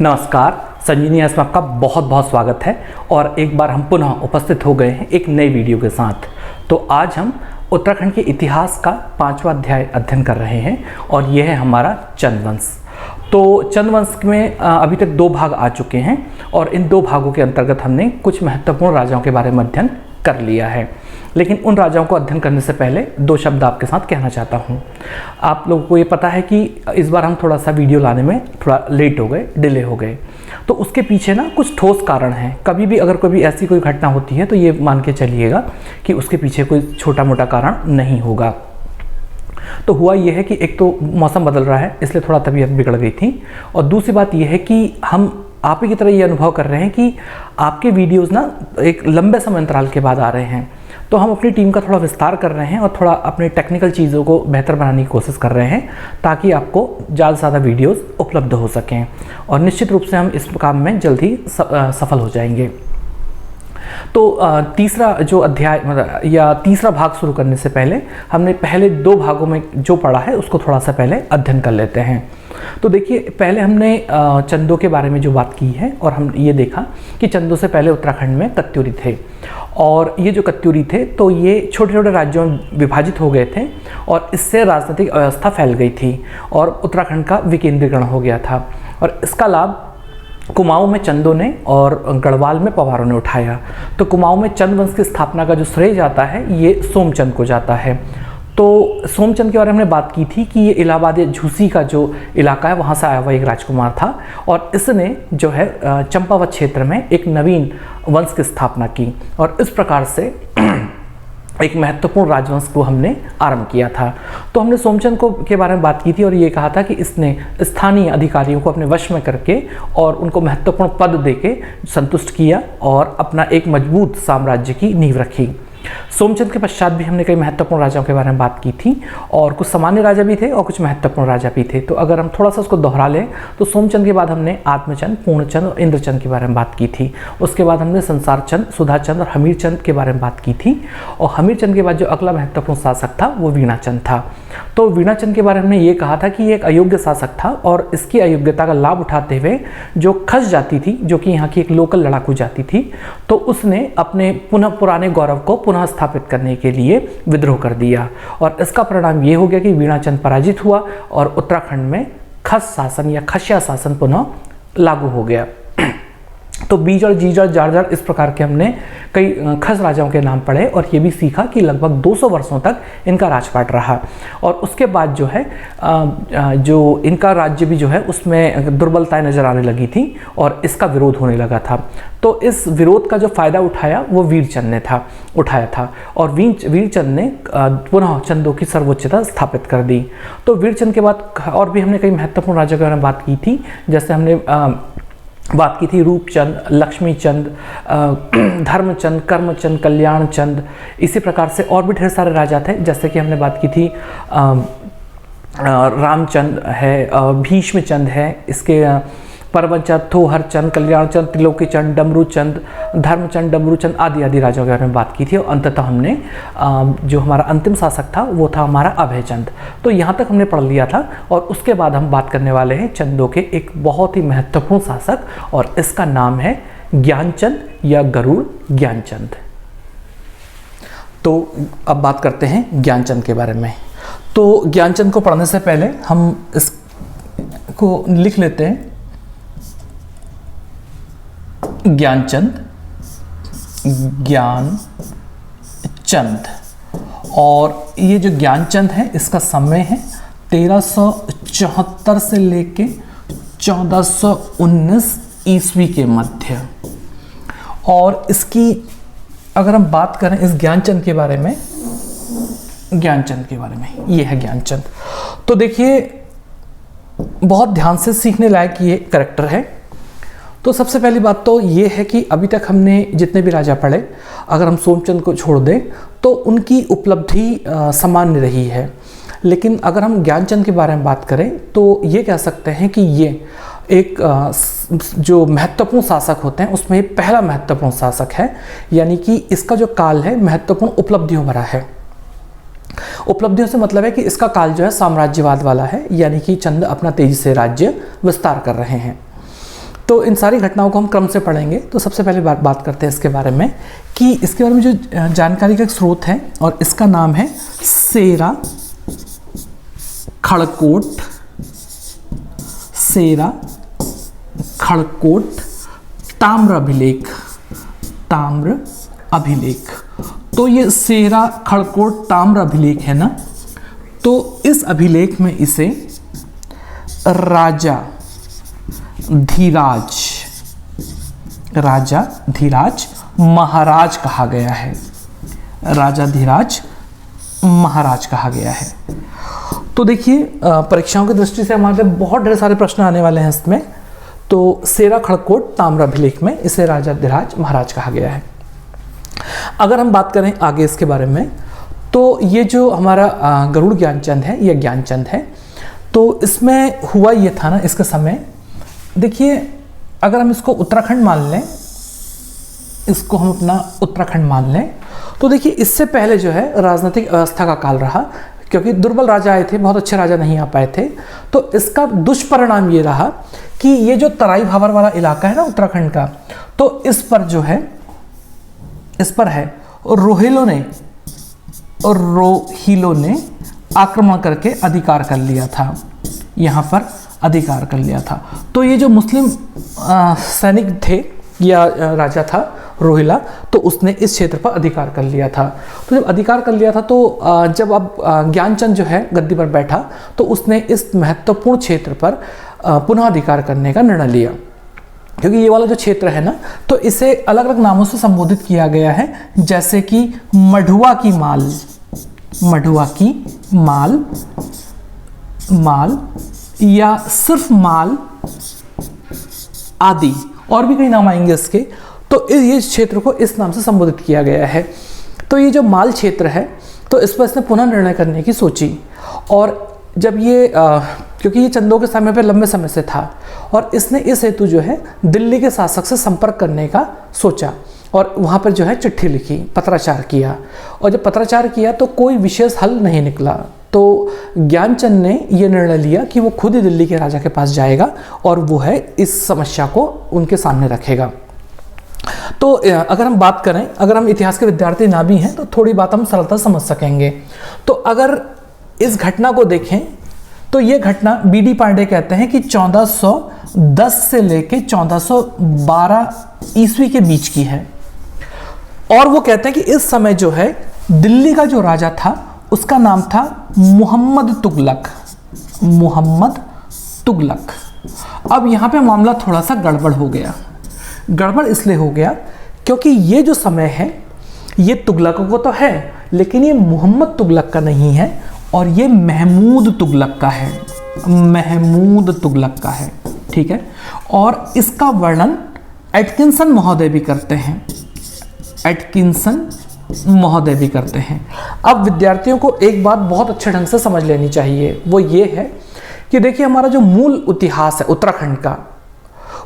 नमस्कार, संजीवनी में आपका बहुत बहुत स्वागत है। और एक बार हम पुनः उपस्थित हो गए हैं एक नई वीडियो के साथ। तो आज हम उत्तराखंड के इतिहास का 5वां अध्याय अध्ययन कर रहे हैं और यह है हमारा चंदवंश। तो चंदवंश में अभी तक 2 भाग आ चुके हैं और इन 2 भागों के अंतर्गत हमने कुछ महत्वपूर्ण राजाओं के बारे में अध्ययन कर लिया है। लेकिन उन राजाओं को अध्ययन करने से पहले 2 शब्द आपके साथ कहना चाहता हूँ। आप लोगों को ये पता है कि इस बार हम थोड़ा सा वीडियो लाने में थोड़ा लेट हो गए, डिले हो गए। तो उसके पीछे ना कुछ ठोस कारण हैं। कभी भी अगर कभी ऐसी कोई घटना होती है तो ये मान के चलिएगा कि उसके पीछे कोई छोटा मोटा कारण नहीं होगा। तो हुआ यह है कि एक तो मौसम बदल रहा है, इसलिए थोड़ा तबीयत बिगड़ गई थी, और दूसरी बात यह है कि हम आप ही की तरह ये अनुभव कर रहे हैं कि आपके वीडियोस ना एक लंबे समय अंतराल के बाद आ रहे हैं। तो हम अपनी टीम का थोड़ा विस्तार कर रहे हैं और थोड़ा अपने टेक्निकल चीज़ों को बेहतर बनाने की कोशिश कर रहे हैं ताकि आपको ज़्यादा से ज़्यादा वीडियोस उपलब्ध हो सकें, और निश्चित रूप से हम इस काम में जल्द ही सफल हो जाएंगे। तो तीसरा जो अध्याय या तीसरा भाग शुरू करने से पहले हमने पहले 2 भागों में जो पढ़ा है उसको थोड़ा सा पहले अध्ययन कर लेते हैं। तो देखिए, पहले हमने चंदों के बारे में जो बात की है और हम ये देखा कि चंदों से पहले उत्तराखंड में कत्यूरी थे, और ये जो कत्यूरी थे तो ये छोटे छोटे राज्यों में विभाजित हो गए थे और इससे राजनीतिक अव्यवस्था फैल गई थी और उत्तराखंड का विकेंद्रीकरण हो गया था। और इसका लाभ कुमाऊं में चंदों ने और गढ़वाल में पवारों ने उठाया। तो कुमाऊं में चंद वंश की स्थापना का जो श्रेय जाता है ये सोमचंद को जाता है। तो सोमचंद के बारे में हमने बात की थी कि ये इलाहाबाद या झूसी का जो इलाका है वहाँ से आया हुआ एक राजकुमार था, और इसने जो है चंपावत क्षेत्र में एक नवीन वंश की स्थापना की, और इस प्रकार से एक महत्वपूर्ण राजवंश को हमने आरंभ किया था। तो हमने सोमचंद को के बारे में बात की थी और ये कहा था कि इसने स्थानीय अधिकारियों को अपने वश में करके और उनको महत्वपूर्ण पद देके संतुष्ट किया और अपना एक मजबूत साम्राज्य की नींव रखी। सोमचंद के पश्चात भी हमने कई महत्वपूर्ण राजाओं के बारे में बात की थी, और कुछ सामान्य राजा भी थे और कुछ महत्वपूर्ण राजा भी थे। तो अगर हम थोड़ा सा उसको दोहरा लें तो सोमचंद के बाद हमने आत्मचंद, पूर्णचंद और इंद्रचंद के बारे में बात की थी। उसके बाद हमने संसारचंद, सुधाचंद और हमीरचंद के बारे में बात की थी, और हमीरचंद के बाद जो अगला महत्वपूर्ण शासक था वो वीणाचंद था। तो वीणाचंद के बारे में हमने ये कहा था कि ये एक अयोग्य शासक था, और इसकी अयोग्यता का लाभ उठाते हुए जो खस जाती थी, जो कि यहाँ की एक लोकल लड़ाकू जाती थी, तो उसने अपने पुराने गौरव को पुनः स्थापित करने के लिए विद्रोह कर दिया, और इसका परिणाम ये हो गया कि वीणाचंद पराजित हुआ और उत्तराखंड में खस शासन या खसिया शासन पुनः लागू हो गया। तो बीजड़, जीजड़, जारजड़ इस प्रकार के हमने कई खस राजाओं के नाम पढ़े, और ये भी सीखा कि लगभग 200 वर्षों तक इनका राजपाट रहा, और उसके बाद जो है जो इनका राज्य भी जो है उसमें दुर्बलताएं नजर आने लगी थी और इसका विरोध होने लगा था। तो इस विरोध का जो फायदा उठाया वो वीरचंद ने उठाया था, और वीरचंद ने पुनः चंदों की सर्वोच्चता स्थापित कर दी। तो वीरचंद के बाद और भी हमने कई महत्वपूर्ण राजाओं के बारे में बात की थी, जैसे हमने बात की थी रूपचंद, लक्ष्मीचंद, धर्मचंद, कर्मचंद, कल्याणचंद। इसी प्रकार से और भी ढेर सारे राजा थे, जैसे कि हमने बात की थी रामचंद है, भीष्मचंद है, इसके परमचंद, थोहरचंद, कल्याणचंद, त्रिलोकीचंद, डमरूचंद, धर्मचंद, डमरूचंद आदि आदि राजाओं के बारे में बात की थी। और अंततः हमने जो हमारा अंतिम शासक था वो था हमारा अभयचंद। तो यहाँ तक हमने पढ़ लिया था, और उसके बाद हम बात करने वाले हैं चंदों के एक बहुत ही महत्वपूर्ण शासक, और इसका नाम है ज्ञानचंद या गरुड़ ज्ञानचंद। तो अब बात करते हैं ज्ञानचंद के बारे में। तो ज्ञानचंद को पढ़ने से पहले हम इसको लिख लेते हैं, ज्ञानचंद, ज्ञानचंद। और ये जो ज्ञानचंद है इसका समय है 1374 से लेके 1419 ईस्वी के मध्य। और इसकी अगर हम बात करें इस ज्ञानचंद के बारे में, ये है ज्ञानचंद। तो देखिए, बहुत ध्यान से सीखने लायक ये कैरेक्टर है। तो सबसे पहली बात तो ये है कि अभी तक हमने जितने भी राजा पढ़े, अगर हम सोमचंद को छोड़ दें तो उनकी उपलब्धि सामान्य रही है। लेकिन अगर हम ज्ञानचंद के बारे में बात करें तो ये कह सकते हैं कि ये एक जो महत्वपूर्ण शासक होते हैं उसमें पहला महत्वपूर्ण शासक है, यानी कि इसका जो काल है महत्वपूर्ण उपलब्धियों भरा है। उपलब्धियों से मतलब है कि इसका काल जो है साम्राज्यवाद वाला है, यानी कि चंद अपना तेजी से राज्य विस्तार कर रहे हैं। तो इन सारी घटनाओं को हम क्रम से पढ़ेंगे। तो सबसे पहले बात करते हैं इसके बारे में कि इसके बारे में जो जानकारी का एक स्रोत है और इसका नाम है सेरा खड़कोट, सेरा खड़कोट ताम्र अभिलेख, ताम्र अभिलेख। तो ये सेरा खड़कोट ताम्र अभिलेख है ना, तो इस अभिलेख में इसे राजा धीराज, राजा धीराज महाराज कहा गया है, राजा धीराज महाराज कहा गया है। तो देखिए परीक्षाओं की दृष्टि से हमारे बहुत ढेर सारे प्रश्न आने वाले हैं इसमें। तो सेरा खड़कोट ताम्र अभिलेख में इसे राजा धीराज महाराज कहा गया है। अगर हम बात करें आगे इसके बारे में, तो ये जो हमारा गरुड़ ज्ञानचंद है, यह ज्ञानचंद है। तो इसमें हुआ ये था ना, इसके समय देखिए अगर हम इसको उत्तराखंड मान लें, इसको हम अपना उत्तराखंड मान लें, तो देखिए इससे पहले जो है राजनीतिक अवस्था का काल रहा, क्योंकि दुर्बल राजा आए थे, बहुत अच्छे राजा नहीं आ पाए थे। तो इसका दुष्परिणाम ये रहा कि ये जो तराई भाबर वाला इलाका है ना उत्तराखंड का, तो इस पर जो है, इस पर है रोहिलों ने आक्रमण करके अधिकार कर लिया था, यहाँ पर अधिकार कर लिया था। तो ये जो मुस्लिम सैनिक थे या राजा था रोहिला, तो उसने इस क्षेत्र पर अधिकार कर लिया था। तो जब अधिकार कर लिया था तो जब अब ज्ञानचंद जो है गद्दी पर बैठा, तो उसने इस महत्वपूर्ण क्षेत्र पर पुनः अधिकार करने का निर्णय लिया। क्योंकि ये वाला जो क्षेत्र है ना, तो इसे अलग अलग नामों से संबोधित किया गया है, जैसे कि मढ़ुआ की माल, मढ़ुआ की माल, माल या सिर्फ माल आदि, और भी कई नाम आएंगे इसके। तो ये क्षेत्र को इस नाम से संबोधित किया गया है। तो ये जो माल क्षेत्र है, तो इस पर इसने पुनः निर्णय करने की सोची। और जब ये क्योंकि ये चंदों के समय पर लंबे समय से था, और इसने इस हेतु जो है दिल्ली के शासक से संपर्क करने का सोचा, और वहाँ पर जो है चिट्ठी लिखी, पत्राचार किया। और जब पत्राचार किया तो कोई विशेष हल नहीं निकला। तो ज्ञानचंद ने यह निर्णय लिया कि वो खुद ही दिल्ली के राजा के पास जाएगा और वो है इस समस्या को उनके सामने रखेगा। तो अगर हम बात करें, अगर हम इतिहास के विद्यार्थी ना भी हैं, तो थोड़ी बात हम सरलता समझ सकेंगे। तो अगर इस घटना को देखें, तो ये घटना बी.डी. पांडे कहते हैं कि 1410 से लेके 1412 ईस्वी के बीच की है। और वो कहते हैं कि इस समय जो है दिल्ली का जो राजा था उसका नाम था मोहम्मद तुगलक, मोहम्मद तुगलक। अब यहाँ पे मामला थोड़ा सा गड़बड़ हो गया। गड़बड़ इसलिए हो गया क्योंकि ये जो समय है ये तुगलकों को तो है, लेकिन ये मोहम्मद तुगलक का नहीं है, और ये महमूद तुगलक का है, महमूद तुगलक का है। ठीक है, और इसका वर्णन एटकिंसन महोदय भी करते हैं, एटकिंसन महोदय भी करते हैं। अब विद्यार्थियों को एक बात बहुत अच्छे ढंग से समझ लेनी चाहिए, वो ये है कि देखिए हमारा जो मूल इतिहास है उत्तराखंड का,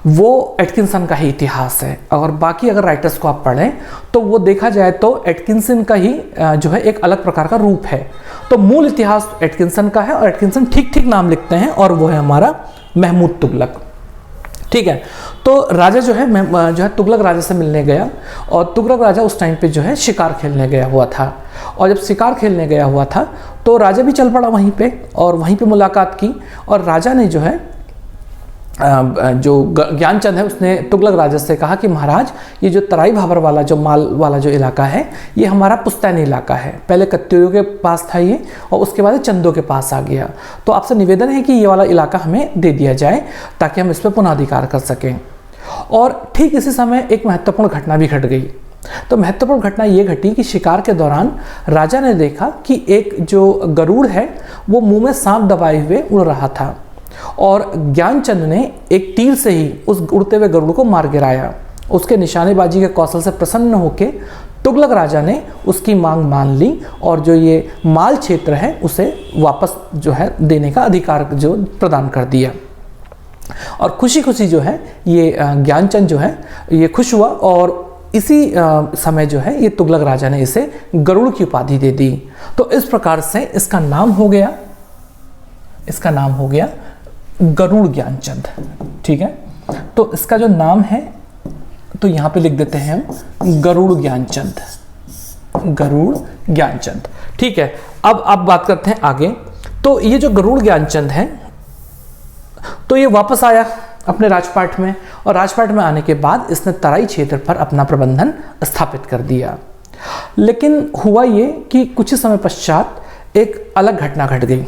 वो एटकिंसन का ही इतिहास है। और बाकी अगर राइटर्स को आप पढ़ें तो वो देखा जाए तो एटकिंसन का ही जो है एक अलग प्रकार का रूप है। तो मूल इतिहास एटकिंसन का है, और एटकिंसन ठीक ठीक नाम लिखते हैं, और वो है हमारा महमूद तुगलक। ठीक है, तो राजा जो है तुगलक राजा से मिलने गया, और तुगलक राजा उस टाइम पे जो है शिकार खेलने गया हुआ था। और जब शिकार खेलने गया हुआ था तो राजा भी चल पड़ा वहीं पे, और वहीं पे मुलाकात की। और राजा ने जो है जो ज्ञानचंद है उसने तुगलक राजा से कहा कि महाराज, ये जो तराई भाबर वाला जो माल वाला जो इलाका है, ये हमारा पुश्तैनी इलाका है। पहले कत्यूरियों के पास था ये, और उसके बाद चंदों के पास आ गया। तो आपसे निवेदन है कि ये वाला इलाका हमें दे दिया जाए ताकि हम इस पर पुनः अधिकार कर सकें। और ठीक इसी समय एक महत्वपूर्ण घटना भी घट गई। तो महत्वपूर्ण घटना ये घटी कि शिकार के दौरान राजा ने देखा कि एक जो गरुड़ है वो मुंह में सांप दबाए हुए उड़ रहा था, और ज्ञानचंद ने एक तीर से ही उस उड़ते हुए गरुड़ को मार गिराया। उसके निशानेबाजी के कौशल से प्रसन्न होकर तुगलक राजा ने उसकी मांग मान ली, और जो ये माल क्षेत्र है उसे वापस जो है देने का अधिकार जो प्रदान कर दिया। और खुशी खुशी जो है ये ज्ञानचंद जो है ये खुश हुआ, और इसी समय जो है ये तुगलक राजा ने इसे गरुड़ की उपाधि दे दी। तो इस प्रकार से इसका नाम हो गया, इसका नाम हो गया गरुड़ ज्ञानचंद। ठीक है, तो इसका जो नाम है तो यहाँ पे लिख देते हैं हम गरुड़ ज्ञानचंद, गरुड़ ज्ञानचंद। ठीक है, अब आप बात करते हैं आगे। तो ये जो गरुड़ ज्ञानचंद है तो ये वापस आया अपने राजपाट में, और राजपाट में आने के बाद इसने तराई क्षेत्र पर अपना प्रबंधन स्थापित कर दिया। लेकिन हुआ ये कि कुछ ही समय पश्चात एक अलग घटना घट गई।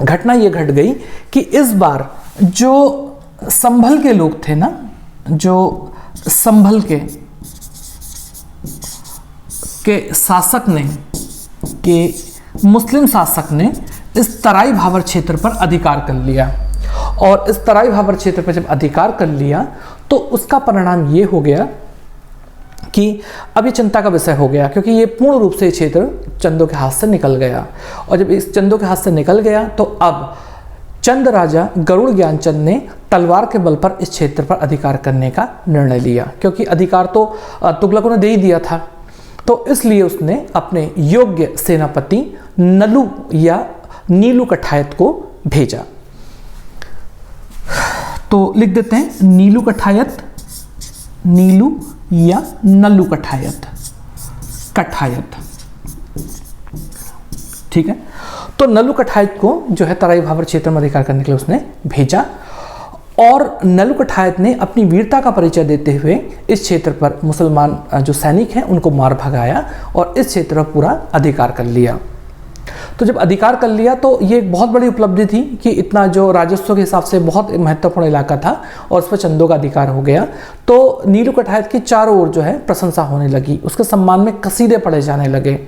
घटना ये घट गई कि इस बार जो संभल के लोग थे ना, जो संभल के शासक ने, के मुस्लिम शासक ने इस तराई भाबर क्षेत्र पर अधिकार कर लिया। और इस तराई भाबर क्षेत्र पर जब अधिकार कर लिया तो उसका परिणाम ये हो गया कि अब ये चिंता का विषय हो गया, क्योंकि ये पूर्ण रूप से क्षेत्र चंदों के हाथ से निकल गया। और जब इस चंदों के हाथ से निकल गया तो अब चंद राजा गरुड़ ज्ञानचंद ने तलवार के बल पर इस क्षेत्र पर अधिकार करने का निर्णय लिया, क्योंकि अधिकार तो तुगलकों ने दे ही दिया था। तो इसलिए उसने अपने योग्य सेनापति नलू या नीलू कठायत को भेजा। तो लिख देते हैं नीलू कठायत, नीलू या नल्लू कठायत, कठायत। ठीक है, तो नल्लू कठायत को जो है तराई भाबर क्षेत्र में अधिकार करने के लिए उसने भेजा। और नल्लू कठायत ने अपनी वीरता का परिचय देते हुए इस क्षेत्र पर मुसलमान जो सैनिक हैं उनको मार भगाया और इस क्षेत्र पर पूरा अधिकार कर लिया। तो जब अधिकार कर लिया तो ये एक बहुत बड़ी उपलब्धि थी कि इतना जो राजस्व के हिसाब से बहुत महत्वपूर्ण इलाका था और उस पर चंदों का अधिकार हो गया। तो नीलू कठायत की चारों ओर जो है प्रशंसा होने लगी, उसके सम्मान में कसीदे पढ़े जाने लगे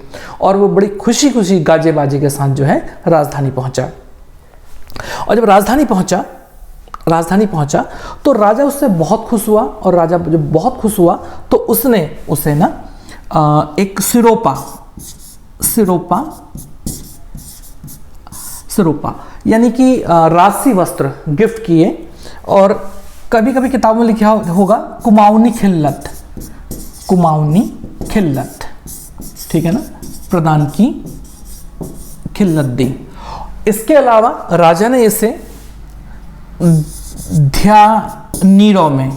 और वो बड़ी खुशी खुशी गाजे बाजे के साथ जो है राजधानी पहुंचा। और जब राजधानी पहुंचा तो राजा उससे बहुत खुश हुआ, और राजा जब बहुत खुश हुआ तो उसने उसे ना एक सिरोपा यानी कि राजसी वस्त्र गिफ्ट किए। और कभी कभी किताबों में लिखा होगा कुमाऊनी खिल्लत, ठीक है ना, प्रदान की खिल्लत दी। इसके अलावा राजा ने इसे ध्यानीरों में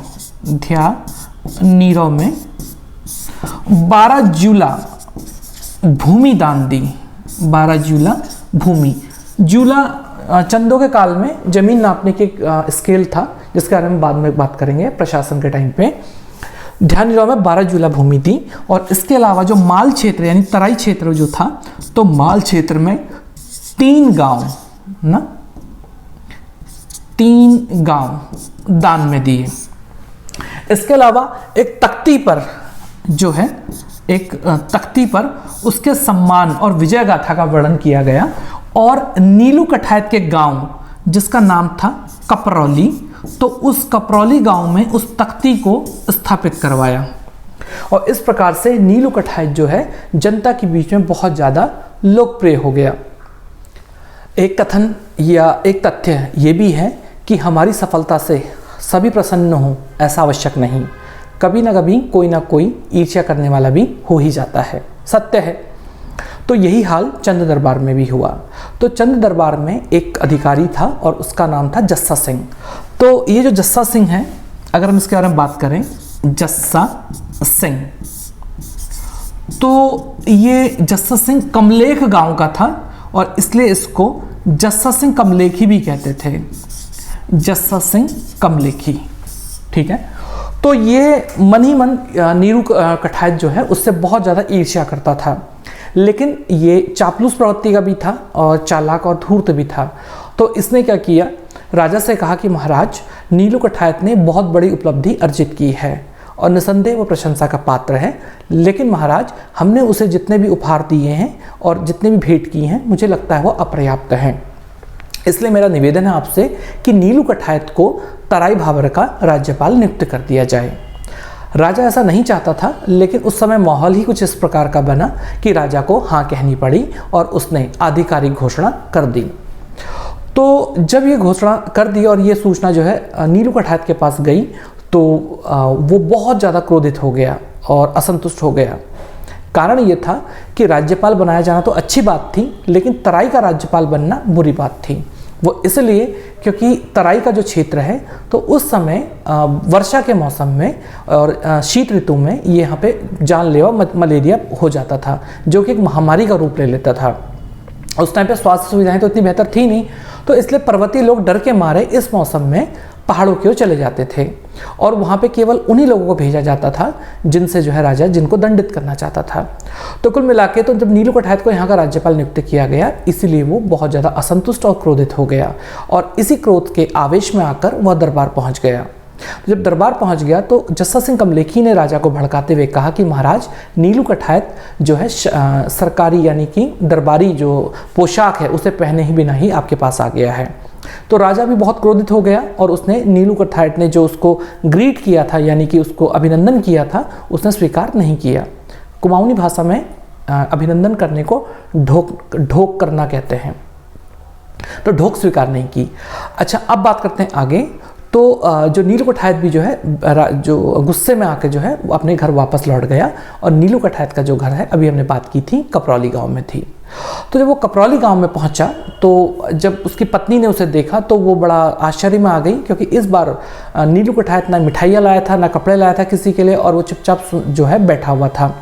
12 जूला भूमि दान दी। 12 जूला भूमि, जूला चंदों के काल में जमीन नापने की स्केल था, जिसके बारे में बाद में बात करेंगे प्रशासन के टाइम पे। ध्यानीरों में 12 जूला भूमि दी। और इसके अलावा जो माल क्षेत्र यानी तराई क्षेत्र जो था, तो माल क्षेत्र में 3 गांव दान में दिए। इसके अलावा एक तख्ती पर उसके सम्मान और विजय गाथा का वर्णन किया गया। और नीलू कठायत के गांव जिसका नाम था कपरौली, तो उस कपरौली गांव में उस तख्ती को स्थापित करवाया। और इस प्रकार से नीलू कठायत जो है जनता के बीच में बहुत ज़्यादा लोकप्रिय हो गया। एक कथन या एक तथ्य ये भी है कि हमारी सफलता से सभी प्रसन्न हो ऐसा आवश्यक नहीं, कभी ना कभी कोई ना कोई ईर्ष्या करने वाला भी हो ही जाता है, सत्य है। तो यही हाल चंद दरबार में भी हुआ। तो चंद दरबार में एक अधिकारी था और उसका नाम था जस्सा सिंह। तो ये जो जस्सा सिंह है, अगर हम इसके बारे में बात करें, जस्सा सिंह, तो ये जस्सा सिंह कमलेख गांव का था और इसलिए इसको जस्सा सिंह कमलेखी भी कहते थे, जस्सा सिंह कमलेखी। ठीक है, तो ये मन ही मन नीलू कठायत जो है उससे बहुत ज़्यादा ईर्ष्या करता था, लेकिन ये चापलूस प्रवृत्ति का भी था और चालाक और धूर्त भी था। तो इसने क्या किया, राजा से कहा कि महाराज, नीलू कठायत ने बहुत बड़ी उपलब्धि अर्जित की है और निसंदेह वो प्रशंसा का पात्र है, लेकिन महाराज हमने उसे जितने भी उपहार दिए हैं और जितने भी भेंट की हैं, मुझे लगता है वो अपर्याप्त हैं। इसलिए मेरा निवेदन है आपसे कि नीलू कठायत को तराई भाबर का राज्यपाल नियुक्त कर दिया जाए। राजा ऐसा नहीं चाहता था, लेकिन उस समय माहौल ही कुछ इस प्रकार का बना कि राजा को हाँ कहनी पड़ी और उसने आधिकारिक घोषणा कर दी। तो जब ये घोषणा कर दी और ये सूचना जो है नीलू कठायत के पास गई, तो वो बहुत ज़्यादा क्रोधित हो गया और असंतुष्ट हो गया। कारण ये था कि राज्यपाल बनाया जाना तो अच्छी बात थी, लेकिन तराई का राज्यपाल बनना बुरी बात थी। वो इसलिए क्योंकि तराई का जो क्षेत्र है तो उस समय वर्षा के मौसम में और शीत ऋतु में ये यहाँ पे जानलेवा मलेरिया हो जाता था, जो कि एक महामारी का रूप ले लेता था। उस टाइम पे स्वास्थ्य सुविधाएं तो इतनी बेहतर थी नहीं, तो इसलिए पर्वतीय लोग डर के मारे इस मौसम में पहाड़ों की ओर चले जाते थे और वहाँ पे केवल उन्हीं लोगों को भेजा जाता था जिनसे जो है राजा जिनको दंडित करना चाहता था। तो कुल मिला के तो जब नीलू कठायत को यहाँ का राज्यपाल नियुक्त किया गया, इसीलिए वो बहुत ज़्यादा असंतुष्ट और क्रोधित हो गया और इसी क्रोध के आवेश में आकर वह दरबार पहुँच गया। जब दरबार पहुंच गया तो जस्सा सिंह कमलेखी ने राजा को भड़काते हुए कहा कि महाराज, नीलू कठायत जो है सरकारी यानी कि दरबारी जो पोशाक है उसे पहने ही बिना ही आपके पास आ गया है। तो राजा भी बहुत क्रोधित हो गया और उसने नीलू कठायत ने जो उसको ग्रीट किया था यानी कि उसको अभिनंदन किया था, उसने स्वीकार नहीं किया। कुमाऊनी भाषा में अभिनंदन करने को ढोक करना कहते हैं, तो ढोक स्वीकार नहीं की। अच्छा, अब बात करते हैं आगे। तो जो नीलू कठायत भी जो है जो गुस्से में आके जो है वो अपने घर वापस लौट गया और नीलू कठायत का जो घर है अभी हमने बात की थी कपरौली गांव में थी। तो जब वो कपरौली गांव में पहुंचा तो जब उसकी पत्नी ने उसे देखा तो वो बड़ा आश्चर्य में आ गई, क्योंकि इस बार नीलू कठायत ना मिठाइयाँ लाया था ना कपड़े लाया था किसी के लिए, और वो चुपचाप जो है बैठा हुआ था।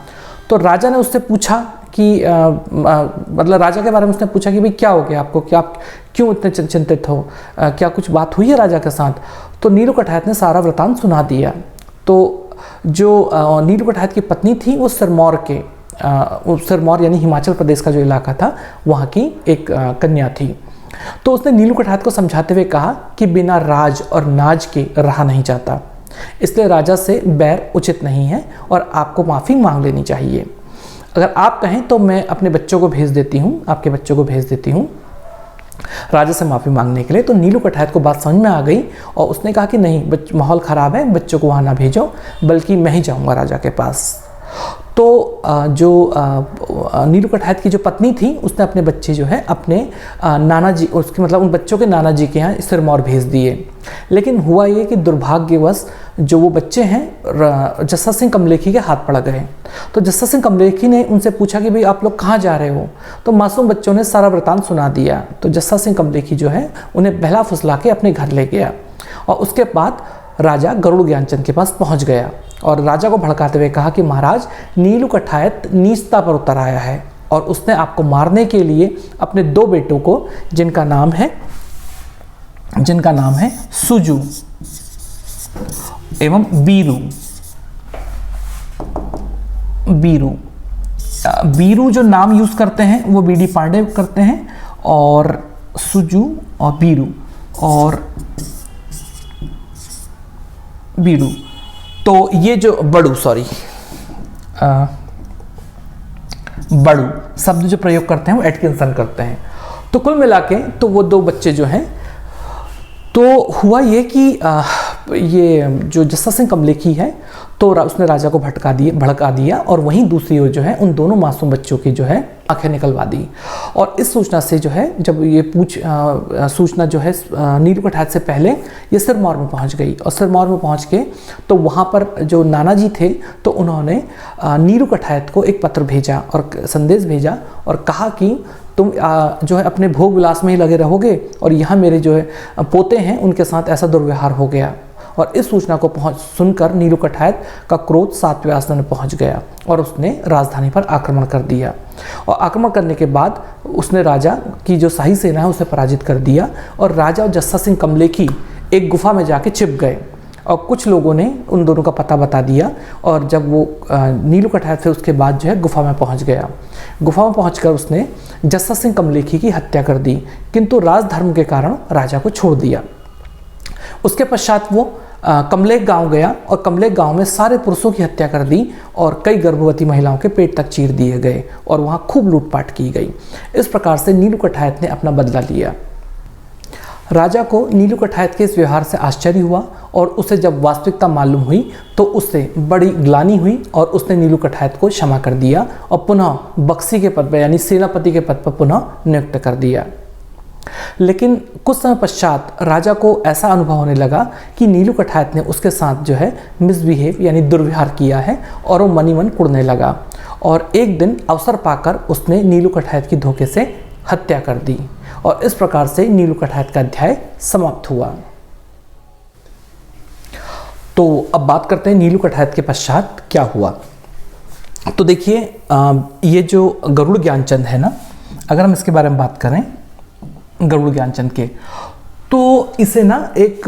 तो राजा ने उससे पूछा कि मतलब राजा के बारे में उसने पूछा कि भाई क्या हो गया आपको, क्या आप क्यों इतने चिंतित हो, क्या कुछ बात हुई है राजा के साथ। तो नीलू कठायत ने सारा वृतांत सुना दिया। तो जो नीलू कठायत की पत्नी थी वो सिरमौर यानी हिमाचल प्रदेश का जो इलाका था वहाँ की एक कन्या थी। तो उसने नीलू कठायत को समझाते हुए कहा कि बिना राज और नाज के रहा नहीं जाता, इसलिए राजा से बैर उचित नहीं है और आपको माफ़ी मांग लेनी चाहिए। अगर आप कहें तो मैं अपने बच्चों को भेज देती हूँ, आपके बच्चों को भेज देती हूँ राजा से माफ़ी मांगने के लिए। तो नीलू कठायत को बात समझ में आ गई और उसने कहा कि नहीं, माहौल ख़राब है, बच्चों को वहाँ ना भेजो, बल्कि मैं ही जाऊँगा राजा के पास। तो जो नीलू कठायत की जो पत्नी थी उसने अपने बच्चे जो है अपने नाना जी, उसके मतलब उन बच्चों के नाना जी के यहाँ सिरमौर भेज दिए। लेकिन हुआ ये कि दुर्भाग्यवश जो वो बच्चे हैं जस्सा सिंह कमलेखी के हाथ पड़ गए। तो जस्सा सिंह कमलेखी ने उनसे पूछा कि भाई आप लोग कहाँ जा रहे हो। तो मासूम बच्चों ने सारा वृतांत सुना दिया। तो जस्सा सिंह कमलेखी जो है उन्हें बहला फुसला के अपने घर ले गया और उसके बाद राजा गरुड़ ज्ञानचंद के पास पहुंच गया और राजा को भड़काते हुए कहा कि महाराज, नीलू कठायत नीचता पर उतर आया है और उसने आपको मारने के लिए अपने 2 बेटों को, जिनका नाम है सुजू एवं बीरू जो नाम यूज करते हैं वो बीडी पांडे करते हैं, और सुजू और बीरू तो ये जो बड़ू शब्द जो प्रयोग करते हैं वो एटकिंसन करते हैं। तो कुल मिला के तो वो 2 बच्चे जो हैं, तो हुआ ये कि ये जो जस्सा सिंह कमलेखी है तो उसने राजा को भड़का दिया और वहीं दूसरी ओर जो है उन दोनों मासूम बच्चों की जो है आंखें निकलवा दी। और इस सूचना से जो है जब ये सूचना जो है नीलू कठायत से पहले ये सिरमौर में पहुंच गई और सिरमौर में पहुंच के तो वहाँ पर जो नाना जी थे तो उन्होंने नीलू कठायत को एक पत्र भेजा और संदेश भेजा और कहा कि तुम जो है अपने भोग विलास में ही लगे रहोगे और यहाँ मेरे जो है पोते हैं उनके साथ ऐसा दुर्व्यवहार हो गया। और इस सूचना को सुनकर नीलू कठायत का क्रोध 7वें आसमान में पहुंच गया और उसने राजधानी पर आक्रमण कर दिया। और आक्रमण करने के बाद उसने राजा की जो शाही सेना है उसे पराजित कर दिया और राजा और जस्सा सिंह कमलेखी एक गुफा में जाके छिप गए और कुछ लोगों ने उन दोनों का पता बता दिया। और जब वो नीलू कठायत से उसके बाद जो है गुफा में पहुंच गया, गुफा में पहुंचकर उसने जस्सा सिंह कमलेखी की हत्या कर दी, किंतु राजधर्म के कारण राजा को छोड़ दिया। उसके पश्चात वो कमलेख गांव गया और कमलेख गांव में सारे पुरुषों की हत्या कर दी और कई गर्भवती महिलाओं के पेट तक चीर दिए गए और वहाँ खूब लूटपाट की गई। इस प्रकार से नीलू कठायत ने अपना बदला लिया। राजा को नीलू कठायत के इस व्यवहार से आश्चर्य हुआ और उसे जब वास्तविकता मालूम हुई तो उससे बड़ी ग्लानि हुई और उसने नीलू कठायत को क्षमा कर दिया और पुनः बख्शी के पद पर यानी सेनापति के पद पर पुनः नियुक्त कर दिया। लेकिन कुछ समय पश्चात राजा को ऐसा अनुभव होने लगा कि नीलू कठायत ने उसके साथ जो है मिसबिहेव यानी दुर्व्यवहार किया है और वो मनी मन कुड़ने लगा। और एक दिन अवसर पाकर उसने नीलू कठायत की धोखे से हत्या कर दी और इस प्रकार से नीलू कठायत का अध्याय समाप्त हुआ। तो अब बात करते हैं नीलू कठायत के पश्चात क्या हुआ। तो देखिए ये जो गरुड़ ज्ञानचंद है ना, अगर हम इसके बारे में बात करें गरुड़ ज्ञानचंद के, तो इसे ना एक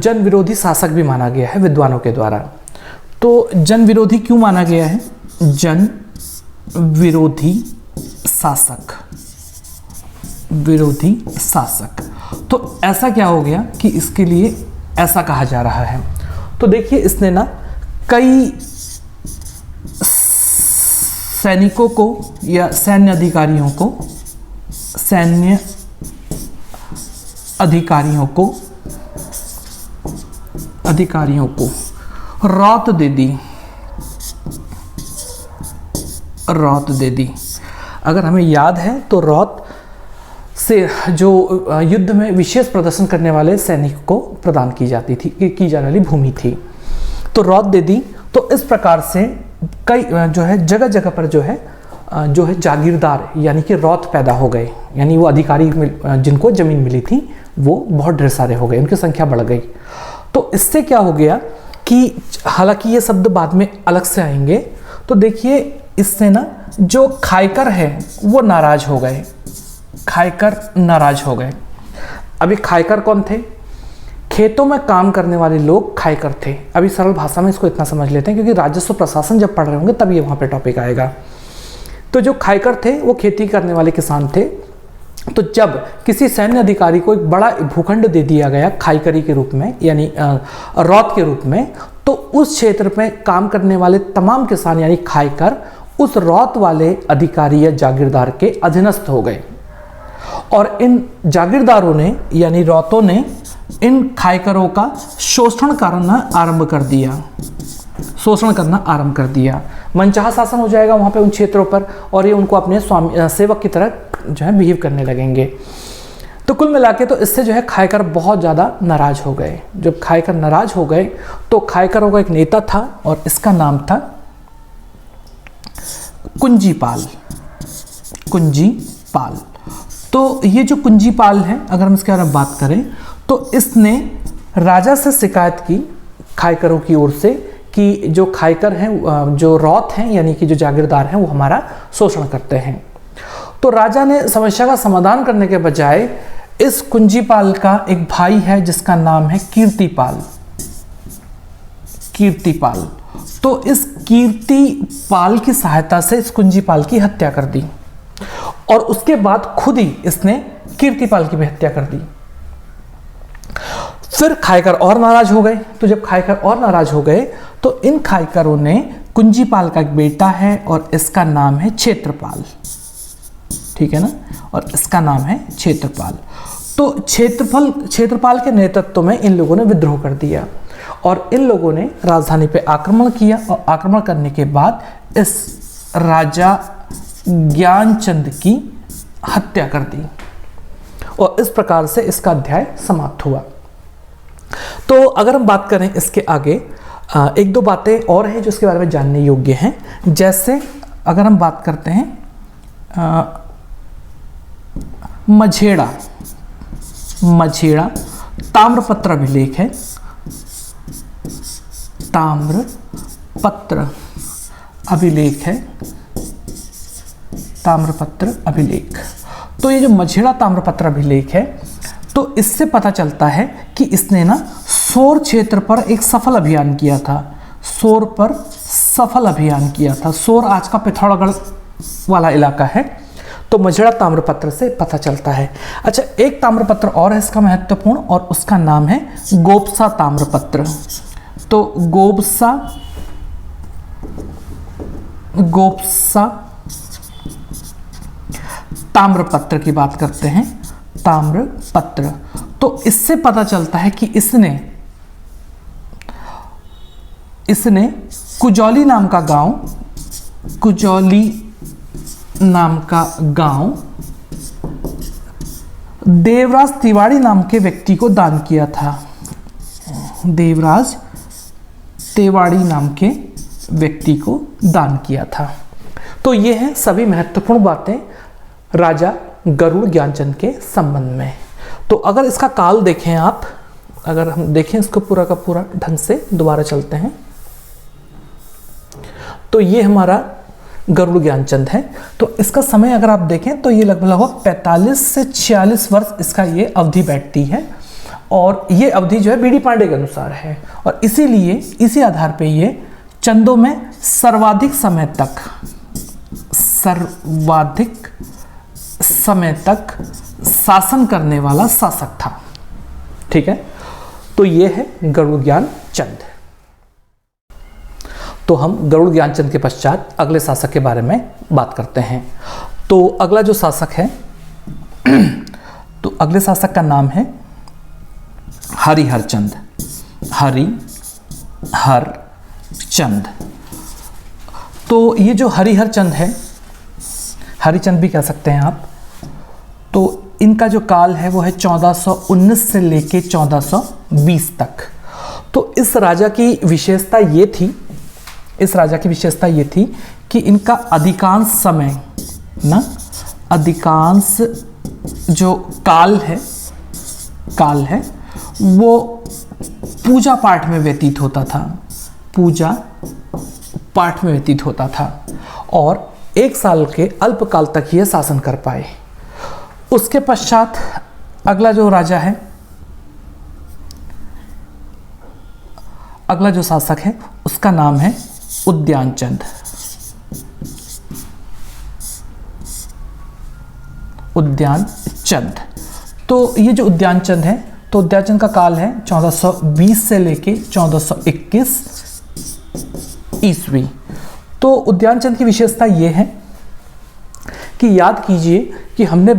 जन विरोधी शासक भी माना गया है विद्वानों के द्वारा। तो जन विरोधी क्यों माना गया है? जन विरोधी शासक, विरोधी शासक। तो ऐसा क्या हो गया कि इसके लिए ऐसा कहा जा रहा है? तो देखिए इसने ना कई सैनिकों को या सैन्य अधिकारियों को रात दे दी। अगर हमें याद है तो रौत से जो युद्ध में विशेष प्रदर्शन करने वाले सैनिक को प्रदान की जाने वाली भूमि थी, तो रौत दे दी। तो इस प्रकार से कई जो है जगह जगह पर जो है जागीरदार यानी कि रौत पैदा हो गए, यानी वो अधिकारी जिनको ज़मीन मिली थी वो बहुत ढेर सारे हो गए, उनकी संख्या बढ़ गई। तो इससे क्या हो गया कि हालांकि ये शब्द बाद में अलग से आएंगे, तो देखिए इससे ना जो खायकर है वो नाराज हो गए, अभी खायकर कौन थे? खेतों में काम करने वाले लोग खायकर थे। अभी सरल भाषा में इसको इतना समझ लेते हैं, क्योंकि राजस्व प्रशासन जब पढ़ रहे होंगे तब ये वहाँ पे टॉपिक आएगा। तो जो खायकर थे वो खेती करने वाले किसान थे। तो जब किसी सैन्य अधिकारी को एक बड़ा भूखंड दे दिया गया खाईकरी के रूप में, यानी रौत के रूप में, तो उस क्षेत्र में काम करने वाले तमाम किसान यानी खायकर उस रौत वाले अधिकारी या जागीरदार के अधीनस्थ हो गए। और इन जागीरदारों ने यानी रौतों ने इन खायकरों का शोषण करना आरंभ कर दिया। मनचाहा शासन हो जाएगा वहाँ पे उन क्षेत्रों पर, और ये उनको अपने सेवक की तरह जो है बिहेव करने लगेंगे। तो कुल मिला के तो इससे जो है खायकर बहुत ज़्यादा नाराज हो गए। जब खायकर नाराज हो गए तो खायकरों का एक नेता था और इसका नाम था कुंजीपाल। तो ये जो कुंजीपाल है, अगर हम इसके बारे में बात करें तो इसने राजा से शिकायत की खायकरों की ओर से कि जो खायकर हैं, जो रौत हैं यानी कि जो जागीरदार हैं, वो हमारा शोषण करते हैं। तो राजा ने समस्या का समाधान करने के बजाय इस कुंजीपाल का एक भाई है जिसका नाम है कीर्तिपाल। तो इस कीर्तिपाल की सहायता से इस कुंजीपाल की हत्या कर दी और उसके बाद खुद ही इसने कीर्तिपाल की भी हत्या कर दी। फिर खायकर और नाराज हो गए। तो जब खायकर और नाराज हो गए तो इन खायकरों ने कुंजीपाल का एक बेटा है और इसका नाम है क्षेत्रपाल, ठीक है ना, और इसका नाम है क्षेत्रपाल। तो क्षेत्रपाल के नेतृत्व में इन लोगों ने विद्रोह कर दिया और इन लोगों ने राजधानी पे आक्रमण किया और आक्रमण करने के बाद इस राजा ज्ञानचंद की हत्या कर दी और इस प्रकार से इसका अध्याय समाप्त हुआ। तो अगर हम बात करें इसके आगे, एक दो बातें और हैं जो इसके बारे में जानने योग्य हैं। जैसे अगर हम बात करते हैं मझेड़ा ताम्रपत्र अभिलेख है, ताम्रपत्र अभिलेख। तो ये जो मझेड़ा ताम्रपत्र अभिलेख है, तो इससे पता चलता है कि इसने ना सोर क्षेत्र पर एक सफल अभियान किया था। सोर आज का पिथौरागढ़ वाला इलाका है। तो मझेड़ा ताम्रपत्र से पता चलता है। अच्छा, एक ताम्रपत्र और है इसका महत्वपूर्ण और उसका नाम है गोबसा ताम्रपत्र। तो गोबसा ताम्रपत्र की बात करते हैं, ताम्रपत्र। तो इससे पता चलता है कि इसने कुजौली नाम का गांव देवराज तिवारी नाम के व्यक्ति को दान किया था। देवराज तिवारी नाम के व्यक्ति को दान किया था। तो ये हैं सभी महत्वपूर्ण बातें राजा गरुड़ ज्ञानचंद के संबंध में। तो अगर इसका काल देखें आप, अगर हम देखें इसको पूरा का पूरा ढंग से, दोबारा चलते हैं, तो ये हमारा गरुड़ ज्ञानचंद है। तो इसका समय अगर आप देखें तो ये लगभग 45 से 46 वर्ष इसका ये अवधि बैठती है, और ये अवधि जो है बीडी पांडे के अनुसार है, और इसीलिए इसी आधार पे ये चंदों में सर्वाधिक समय तक शासन करने वाला शासक था। ठीक है, तो ये है गरुड़ ज्ञानचंद। तो हम गरुड़ ज्ञानचंद के पश्चात अगले शासक के बारे में बात करते हैं। तो अगला जो शासक है तो अगले शासक का नाम है हरिहरचंद। हरिहरचंद। तो ये जो हरिहरचंद है, हरिचंद भी कह सकते हैं आप, तो इनका जो काल है वो है 1419 से लेके 1420 तक। तो इस राजा की विशेषता ये थी कि इनका अधिकांश समय ना, अधिकांश जो काल है वो पूजा पाठ में व्यतीत होता था, और 1 साल के अल्पकाल तक ये शासन कर पाए। उसके पश्चात अगला जो राजा है, अगला जो शासक है उसका नाम है उद्यानचंद। उद्यानचंद। तो ये जो उद्यानचंद है, तो उद्यानचंद का काल है 1420 से लेके 1421 ईस्वी। तो उद्यानचंद की विशेषता ये है कि याद कीजिए कि हमने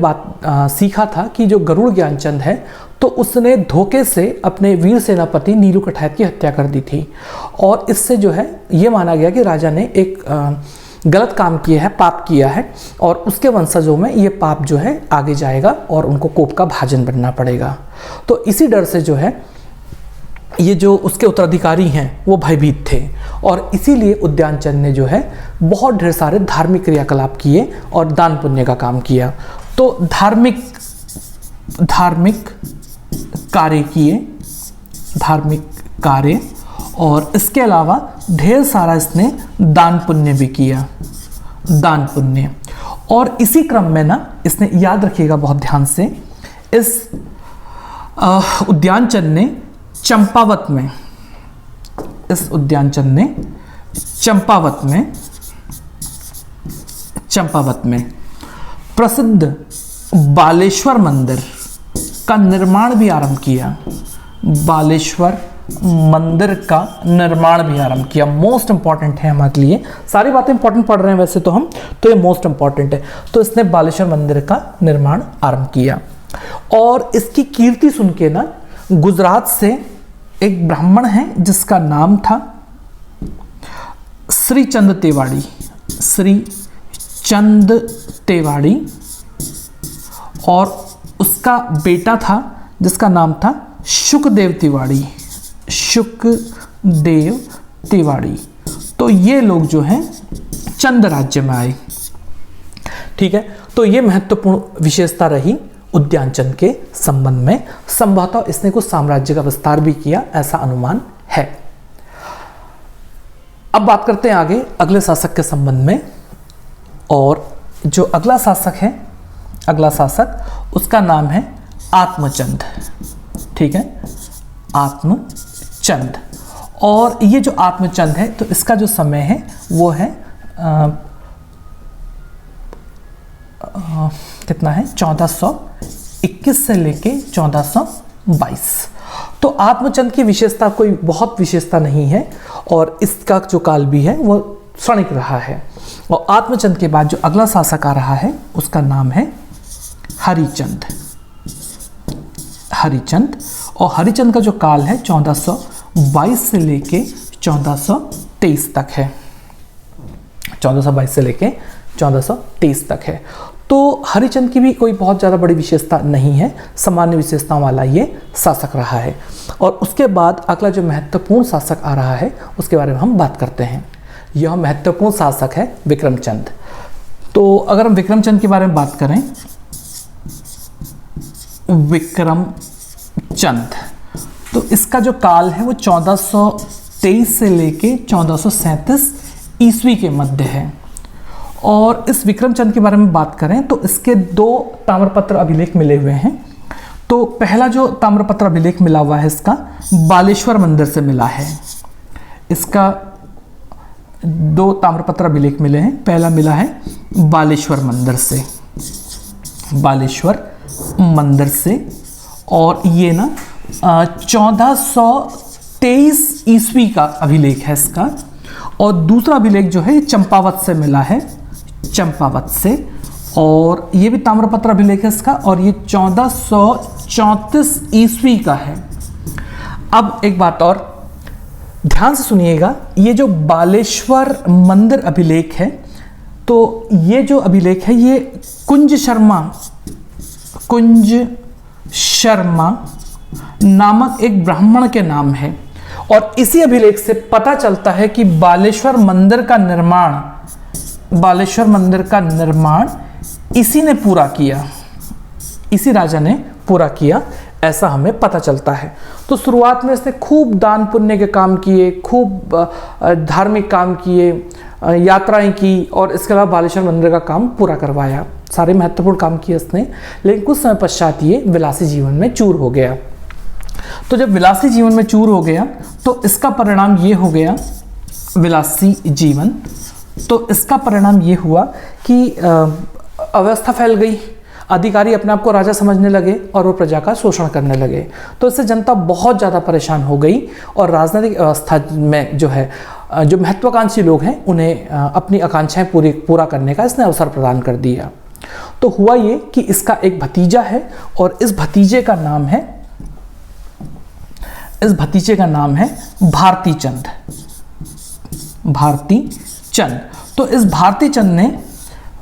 सीखा था कि जो गरुड़ ज्ञानचंद है तो उसने धोखे से अपने वीर सेनापति नीलू कठायत की हत्या कर दी थी, और इससे जो है ये माना गया कि राजा ने एक गलत काम किया है, पाप किया है, और उसके वंशजों में ये पाप जो है आगे जाएगा और उनको कोप का भाजन बनना पड़ेगा। तो इसी डर से जो है ये जो उसके उत्तराधिकारी हैं वो भयभीत थे, और इसीलिए उद्यानचंद ने जो है बहुत ढेर सारे धार्मिक क्रियाकलाप किए और दान पुण्य का काम किया। तो धार्मिक कार्य, और इसके अलावा ढेर सारा इसने दान पुण्य भी किया, दान पुण्य। और इसी क्रम में ना इसने, याद रखिएगा बहुत ध्यान से, इस उद्यानचंद ने चंपावत में प्रसिद्ध बालेश्वर मंदिर का निर्माण भी आरंभ किया। बालेश्वर मंदिर का निर्माण भी आरंभ किया। मोस्ट इंपॉर्टेंट है हमारे लिए, सारी बातें इंपॉर्टेंट पढ़ रहे हैं वैसे तो हम, तो ये मोस्ट इंपॉर्टेंट है। तो इसने बालेश्वर मंदिर का निर्माण आरंभ किया, और इसकी कीर्ति सुन के ना गुजरात से एक ब्राह्मण है जिसका नाम था श्रीचंद तेवाड़ी, और उसका बेटा था जिसका नाम था शुकदेव तिवाड़ी। तो ये लोग जो हैं चंद राज्य में आए। ठीक है, तो ये महत्वपूर्ण विशेषता रही उद्यानचंद के संबंध में। संभवतः इसने कुछ साम्राज्य का विस्तार भी किया, ऐसा अनुमान है। अब बात करते हैं आगे अगले शासक के संबंध में, और जो अगला शासक उसका नाम है आत्मचंद। ठीक है, आत्मचंद। और ये जो आत्मचंद है तो इसका जो समय है वो है कितना है, 1421 से लेके 1422। तो आत्मचंद की विशेषता कोई बहुत विशेषता नहीं है, और इसका जो काल भी है वो क्षणिक रहा है। और आत्मचंद के बाद जो अगला शासक आ रहा है उसका नाम है हरिचंद। और हरिचंद का जो काल है 1422 से लेके 1423 तक है। 1422 से लेके 1423 तक है। तो हरिचंद की भी कोई बहुत ज़्यादा बड़ी विशेषता नहीं है, सामान्य विशेषताओं वाला ये शासक रहा है। और उसके बाद अगला जो महत्वपूर्ण शासक आ रहा है उसके बारे में हम बात करते हैं। यह महत्वपूर्ण शासक है विक्रमचंद। तो अगर हम विक्रमचंद के बारे में बात करें विक्रम चंद। तो इसका जो काल है वो 1423 से लेके 1437 ईस्वी के मध्य है। और इस विक्रम चंद के बारे में बात करें तो इसके 2 ताम्रपत्र अभिलेख मिले हुए हैं। तो पहला जो ताम्रपत्र अभिलेख मिला हुआ है इसका बालेश्वर मंदिर से मिला है। इसका 2 ताम्रपत्र अभिलेख मिले हैं। पहला मिला है बालेश्वर मंदिर से, बालेश्वर मंदिर से, और ये ना 1423 ईस्वी का अभिलेख है इसका। और दूसरा अभिलेख जो है चंपावत से मिला है, चंपावत से, और ये भी ताम्रपत्र अभिलेख है इसका, और ये 1434 ईस्वी का है। अब एक बात और ध्यान से सुनिएगा, ये जो बालेश्वर मंदिर अभिलेख है, तो ये जो अभिलेख है ये कुंज शर्मा नामक एक ब्राह्मण के नाम है। और इसी अभिलेख से पता चलता है कि बालेश्वर मंदिर का निर्माण इसी ने पूरा किया, इसी राजा ने पूरा किया, ऐसा हमें पता चलता है। तो शुरुआत में इसने खूब दान पुण्य के काम किए, खूब धार्मिक काम किए, यात्राएं की, और इसके अलावा बालेश्वर मंदिर का काम पूरा करवाया, सारे महत्वपूर्ण काम किए इसने। लेकिन कुछ समय पश्चात ये विलासी जीवन में चूर हो गया। तो जब विलासी जीवन में चूर हो गया तो इसका परिणाम ये हो गया, विलासी जीवन, तो इसका परिणाम ये हुआ कि अव्यवस्था फैल गई, अधिकारी अपने आप को राजा समझने लगे और वो प्रजा का शोषण करने लगे। तो इससे जनता बहुत ज़्यादा परेशान हो गई और राजनीतिक व्यवस्था में जो है जो महत्वाकांक्षी लोग हैं उन्हें अपनी आकांक्षाएं पूरा करने का इसने अवसर प्रदान कर दिया। तो हुआ ये कि इसका एक भतीजा है और इस भतीजे का नाम है भारती चंद। भारती चंद। तो इस भारती चंद ने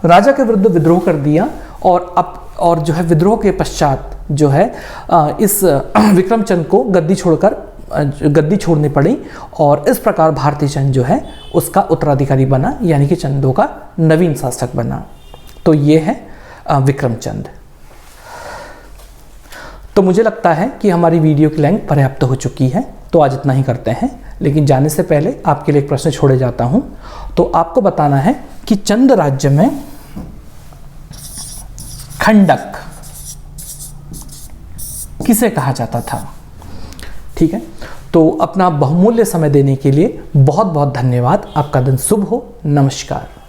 राजा के विरुद्ध विद्रोह कर दिया और जो है विद्रोह के पश्चात जो है इस विक्रम चंद को गद्दी छोड़नी पड़ी और इस प्रकार भारती चंद जो है उसका उत्तराधिकारी बना, यानी कि चंदों का नवीन शासक बना। तो ये है विक्रम चंद। तो मुझे लगता है कि हमारी वीडियो की लेंथ पर्याप्त हो चुकी है, तो आज इतना ही करते हैं। लेकिन जाने से पहले आपके लिए एक प्रश्न छोड़े जाता हूं। तो आपको बताना है कि चंद राज्य में खंडक किसे कहा जाता था। ठीक है, तो अपना बहुमूल्य समय देने के लिए बहुत बहुत धन्यवाद। आपका दिन शुभ हो। नमस्कार।